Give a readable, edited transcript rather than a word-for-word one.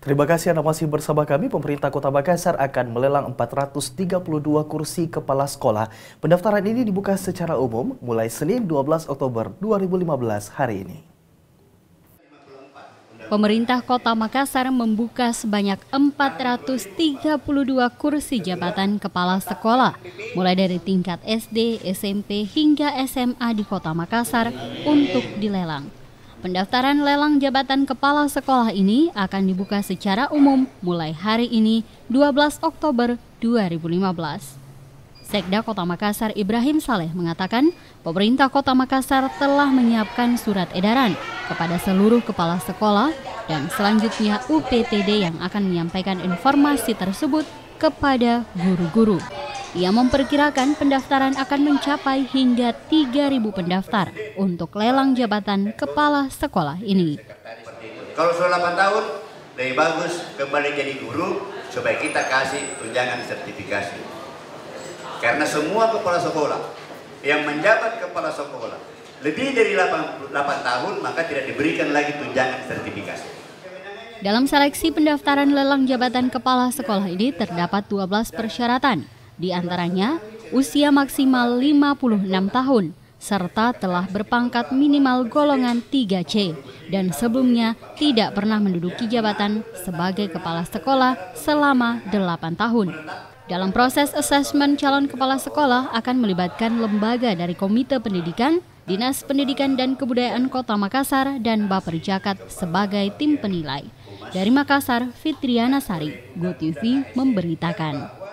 Terima kasih Anda masih bersama kami. Pemerintah Kota Makassar akan melelang 432 kursi kepala sekolah. Pendaftaran ini dibuka secara umum mulai Senin 12 Oktober 2015 hari ini. Pemerintah Kota Makassar membuka sebanyak 432 kursi jabatan kepala sekolah, mulai dari tingkat SD, SMP, hingga SMA di Kota Makassar untuk dilelang. Pendaftaran lelang jabatan kepala sekolah ini akan dibuka secara umum mulai hari ini 12 Oktober 2015. Sekda Kota Makassar Ibrahim Saleh mengatakan pemerintah Kota Makassar telah menyiapkan surat edaran kepada seluruh kepala sekolah dan selanjutnya UPTD yang akan menyampaikan informasi tersebut kepada guru-guru. Ia memperkirakan pendaftaran akan mencapai hingga 3.000 pendaftar untuk lelang jabatan kepala sekolah ini. Kalau sudah 8 tahun, lebih bagus kembali jadi guru supaya kita kasih tunjangan sertifikasi. Karena semua kepala sekolah yang menjabat kepala sekolah lebih dari 8 tahun, maka tidak diberikan lagi tunjangan sertifikasi. Dalam seleksi pendaftaran lelang jabatan kepala sekolah ini terdapat 12 persyaratan. Di antaranya, usia maksimal 56 tahun, serta telah berpangkat minimal golongan 3C, dan sebelumnya tidak pernah menduduki jabatan sebagai kepala sekolah selama 8 tahun. Dalam proses asesmen calon kepala sekolah akan melibatkan lembaga dari Komite Pendidikan, Dinas Pendidikan dan Kebudayaan Kota Makassar, dan Baperjakat sebagai tim penilai. Dari Makassar, Fitriana Sari, GoTV memberitakan.